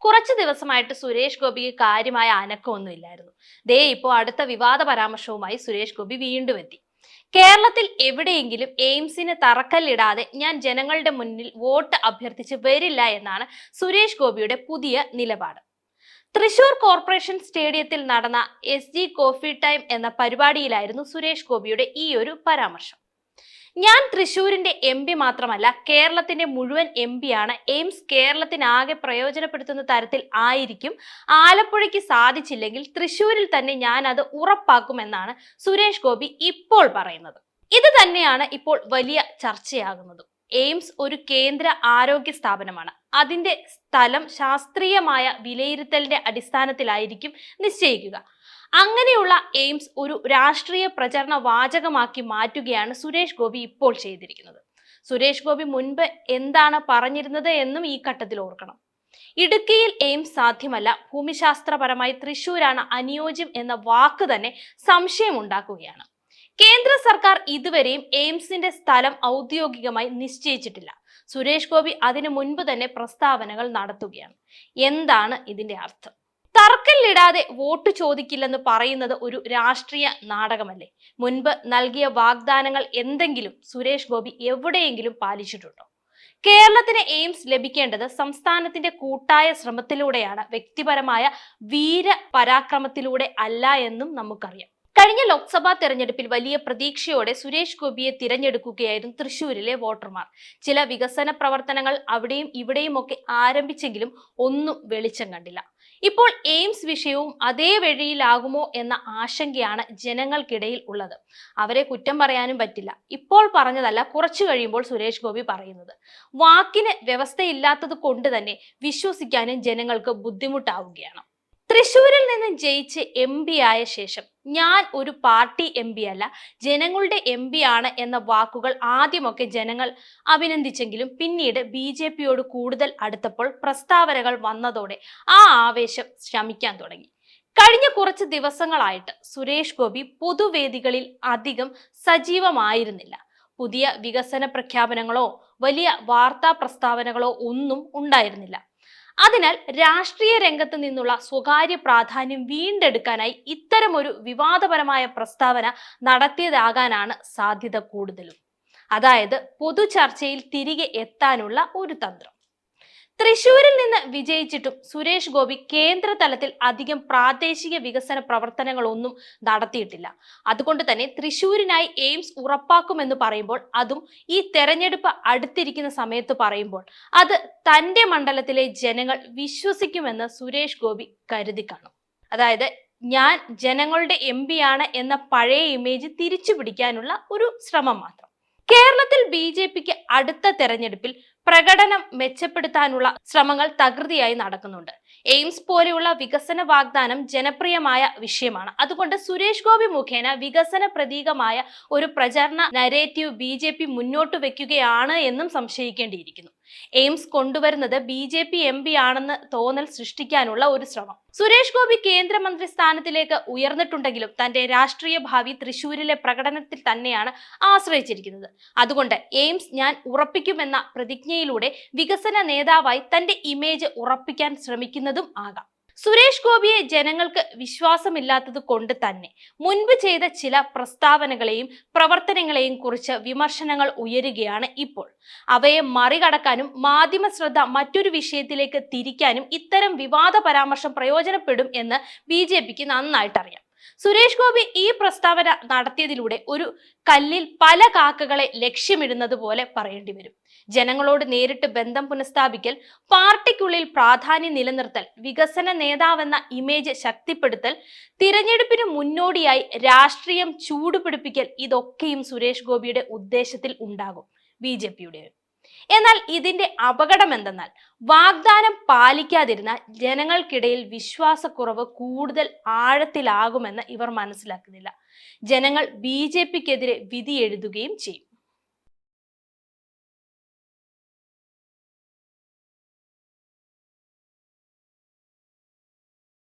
കുറച്ചു ദിവസമായിട്ട് സുരേഷ് ഗോപിക്ക് കാര്യമായ അനക്കമൊന്നുമില്ലായിരുന്നു. ദേ ഇപ്പോൾ അടുത്ത വിവാദ പരാമർശവുമായി സുരേഷ് ഗോപി വീണ്ടും എത്തി. കേരളത്തിൽ എവിടെയെങ്കിലും എയിംസിന് തറക്കല്ലിടാതെ ഞാൻ ജനങ്ങളുടെ മുന്നിൽ വോട്ട് അഭ്യർത്ഥിച്ച് വരില്ല എന്നാണ് സുരേഷ് ഗോപിയുടെ പുതിയ നിലപാട്. തൃശൂർ കോർപ്പറേഷൻ സ്റ്റേഡിയത്തിൽ നടന്ന SG കോഫി ടൈം എന്ന പരിപാടിയിലായിരുന്നു സുരേഷ് ഗോപിയുടെ ഈ ഒരു പരാമർശം. ഞാൻ തൃശൂരിന്റെ MP മാത്രമല്ല, കേരളത്തിന്റെ മുഴുവൻ MP ആണ്. എയിംസ് കേരളത്തിനാകെ പ്രയോജനപ്പെടുത്തുന്ന തരത്തിൽ ആയിരിക്കും. ആലപ്പുഴയ്ക്ക് സാധിച്ചില്ലെങ്കിൽ തൃശൂരിൽ തന്നെ ഞാൻ അത് ഉറപ്പാക്കുമെന്നാണ് സുരേഷ് ഗോപി ഇപ്പോൾ പറയുന്നത്. ഇത് തന്നെയാണ് ഇപ്പോൾ വലിയ ചർച്ചയാകുന്നത്. എയിംസ് ഒരു കേന്ദ്ര ആരോഗ്യ സ്ഥാപനമാണ്. അതിന്റെ സ്ഥലം ശാസ്ത്രീയമായ വിലയിരുത്തലിന്റെ അടിസ്ഥാനത്തിലായിരിക്കും നിശ്ചയിക്കുക. അങ്ങനെയുള്ള എയിംസ് ഒരു രാഷ്ട്രീയ പ്രചരണ വാചകമാക്കി മാറ്റുകയാണ് സുരേഷ് ഗോപി ഇപ്പോൾ ചെയ്തിരിക്കുന്നത്. സുരേഷ് ഗോപി മുൻപ് എന്താണ് പറഞ്ഞിരുന്നത് എന്നും ഈ ഘട്ടത്തിൽ ഓർക്കണം. ഇടുക്കിയിൽ എയിംസ് സാധ്യമല്ല, ഭൂമിശാസ്ത്രപരമായി തൃശൂരാണ് അനുയോജ്യം എന്ന വാക്ക് തന്നെ സംശയമുണ്ടാക്കുകയാണ്. കേന്ദ്ര സർക്കാർ ഇതുവരെയും എയിംസിന്റെ സ്ഥലം ഔദ്യോഗികമായി നിശ്ചയിച്ചിട്ടില്ല. സുരേഷ് ഗോപി അതിനു മുൻപ് തന്നെ പ്രസ്താവനകൾ നടത്തുകയാണ്. എന്താണ് ഇതിന്റെ അർത്ഥം? തറക്കല്ലിടാതെ വോട്ട് ചോദിക്കില്ലെന്ന് പറയുന്നത് ഒരു രാഷ്ട്രീയ നാടകമല്ലേ? മുൻപ് നൽകിയ വാഗ്ദാനങ്ങൾ എന്തെങ്കിലും സുരേഷ് ഗോപി എവിടെയെങ്കിലും പാലിച്ചിട്ടുണ്ടോ? കേരളത്തിന് എയിംസ് ലഭിക്കേണ്ടത് സംസ്ഥാനത്തിന്റെ കൂട്ടായ ശ്രമത്തിലൂടെയാണ്, വ്യക്തിപരമായ വീര പരാക്രമത്തിലൂടെ അല്ല എന്നും നമുക്കറിയാം. കഴിഞ്ഞ ലോക്സഭാ തെരഞ്ഞെടുപ്പിൽ വലിയ പ്രതീക്ഷയോടെ സുരേഷ് ഗോപിയെ തിരഞ്ഞെടുക്കുകയായിരുന്നു തൃശൂരിലെ വോട്ടർമാർ. ചില വികസന പ്രവർത്തനങ്ങൾ അവിടെയും ഇവിടെയും ഒക്കെ ആരംഭിച്ചെങ്കിലും ഒന്നും വെളിച്ചം കണ്ടില്ല. ഇപ്പോൾ എയിംസ് വിഷയവും അതേ വഴിയിലാകുമോ എന്ന ആശങ്കയാണ് ജനങ്ങൾക്കിടയിൽ ഉള്ളത്. അവരെ കുറ്റം പറയാനും പറ്റില്ല. ഇപ്പോൾ പറഞ്ഞതല്ല, കുറച്ചു കഴിയുമ്പോൾ സുരേഷ് ഗോപി പറയുന്നത്. വാക്കിന് വ്യവസ്ഥയില്ലാത്തത് കൊണ്ട് തന്നെ വിശ്വസിക്കാനും ജനങ്ങൾക്ക് ബുദ്ധിമുട്ടാവുകയാണ്. തൃശൂരിൽ നിന്ന് ജയിച്ച് MP ആയ ശേഷം ഞാൻ ഒരു പാർട്ടി MP അല്ല, ജനങ്ങളുടെ MP ആണ് എന്ന വാക്കുകൾ ആദ്യമൊക്കെ ജനങ്ങൾ അഭിനന്ദിച്ചെങ്കിലും പിന്നീട് BJPയോട് കൂടുതൽ അടുത്തപ്പോൾ പ്രസ്താവനകൾ വന്നതോടെ ആ ആവേശം ശമിക്കാൻ തുടങ്ങി. കഴിഞ്ഞ കുറച്ച് ദിവസങ്ങളായിട്ട് സുരേഷ് ഗോപി പൊതുവേദികളിൽ അധികം സജീവമായിരുന്നില്ല. പുതിയ വികസന പ്രഖ്യാപനങ്ങളോ വലിയ വാർത്താ പ്രസ്താവനകളോ ഒന്നും ഉണ്ടായിരുന്നില്ല. അതിനാൽ രാഷ്ട്രീയ രംഗത്ത് നിന്നുള്ള സ്വകാര്യ പ്രാധാന്യം വീണ്ടെടുക്കാനായി ഇത്തരമൊരു വിവാദപരമായ പ്രസ്താവന നടത്തിയതാകാനാണ് സാധ്യത കൂടുതലും. അതായത് പൊതു ചർച്ചയിൽ തിരികെ എത്താനുള്ള ഒരു തന്ത്രം. തൃശൂരിൽ നിന്ന് വിജയിച്ചിട്ടും സുരേഷ് ഗോപി കേന്ദ്ര തലത്തിൽ അധികം പ്രാദേശിക വികസന പ്രവർത്തനങ്ങളൊന്നും നടത്തിയിട്ടില്ല. അതുകൊണ്ട് തന്നെ തൃശൂരിനായി എയിംസ് ഉറപ്പാക്കുമെന്ന് പറയുമ്പോൾ, അതും ഈ തെരഞ്ഞെടുപ്പ് അടുത്തിരിക്കുന്ന സമയത്ത് പറയുമ്പോൾ, അത് തന്റെ മണ്ഡലത്തിലെ ജനങ്ങൾ വിശ്വസിക്കുമെന്ന് സുരേഷ് ഗോപി കരുതി കാണും. അതായത് ഞാൻ ജനങ്ങളുടെ MP ആണ് എന്ന പഴയ ഇമേജ് തിരിച്ചു പിടിക്കാനുള്ള ഒരു ശ്രമം മാത്രം. കേരളത്തിൽ BJPക്ക് അടുത്ത തെരഞ്ഞെടുപ്പിൽ പ്രകടനം മെച്ചപ്പെടുത്താനുള്ള ശ്രമങ്ങൾ തകൃതിയായി നടക്കുന്നുണ്ട്. എയിംസ് പോലെയുള്ള വികസന വാഗ്ദാനം ജനപ്രിയമായ വിഷയമാണ്. അതുകൊണ്ട് സുരേഷ് ഗോപി മുഖേന വികസന പ്രതീകമായ ഒരു പ്രചരണ നരേറ്റീവ് BJP മുന്നോട്ട് വെക്കുകയാണ് എന്നും സംശയിക്കേണ്ടിയിരിക്കുന്നു. എയിംസ് കൊണ്ടുവരുന്നത് BJP MP ആണെന്ന് തോന്നൽ സൃഷ്ടിക്കാനുള്ള ഒരു ശ്രമം. സുരേഷ് ഗോപി കേന്ദ്രമന്ത്രി സ്ഥാനത്തിലേക്ക് ഉയർന്നിട്ടുണ്ടെങ്കിലും തന്റെ രാഷ്ട്രീയ ഭാവി തൃശൂരിലെ പ്രകടനത്തിൽ തന്നെയാണ് ആശ്രയിച്ചിരിക്കുന്നത്. അതുകൊണ്ട് എയിംസ് ഞാൻ ഉറപ്പിക്കുമെന്ന പ്രതിജ്ഞയിലൂടെ വികസന നേതാവായി തന്റെ ഇമേജ് ഉറപ്പിക്കാൻ ശ്രമിക്കുന്നതും ആകാം. സുരേഷ് ഗോപിയെ ജനങ്ങൾക്ക് വിശ്വാസമില്ലാത്തത് കൊണ്ട് തന്നെ മുൻപ് ചെയ്ത ചില പ്രസ്താവനകളെയും പ്രവർത്തനങ്ങളെയും കുറിച്ച് വിമർശനങ്ങൾ ഉയരുകയാണ് ഇപ്പോൾ. അവയെ മറികടക്കാനും മാധ്യമ ശ്രദ്ധ മറ്റൊരു വിഷയത്തിലേക്ക് തിരിക്കാനും ഇത്തരം വിവാദ പരാമർശം പ്രയോജനപ്പെടും എന്ന് BJPക്ക് നന്നായിട്ടറിയാം. സുരേഷ് ഗോപി ഈ പ്രസ്താവന നടത്തിയതിലൂടെ ഒരു കല്ലിൽ പല കാക്കകളെ ലക്ഷ്യമിടുന്നത് പോലെ പറയേണ്ടി വരും. ജനങ്ങളോട് നേരിട്ട് ബന്ധം പുനഃസ്ഥാപിക്കൽ, പാർട്ടിക്കുള്ളിൽ പ്രാധാന്യം നിലനിർത്തൽ, വികസന നേതാവെന്ന ഇമേജ് ശക്തിപ്പെടുത്തൽ, തിരഞ്ഞെടുപ്പിന് മുന്നോടിയായി രാഷ്ട്രീയം ചൂടുപിടിപ്പിക്കൽ, ഇതൊക്കെയും സുരേഷ് ഗോപിയുടെ ഉദ്ദേശത്തിൽ ഉണ്ടാകും BJPയുടെ. എന്നാൽ ഇതിന്റെ അപകടം എന്തെന്നാൽ, വാഗ്ദാനം പാലിക്കാതിരുന്ന ജനങ്ങൾക്കിടയിൽ വിശ്വാസക്കുറവ് കൂടുതൽ ആഴത്തിലാകുമെന്ന് ഇവർ മനസ്സിലാക്കുന്നില്ല. ജനങ്ങൾ BJPക്കെതിരെ വിധി എഴുതുകയും ചെയ്യും.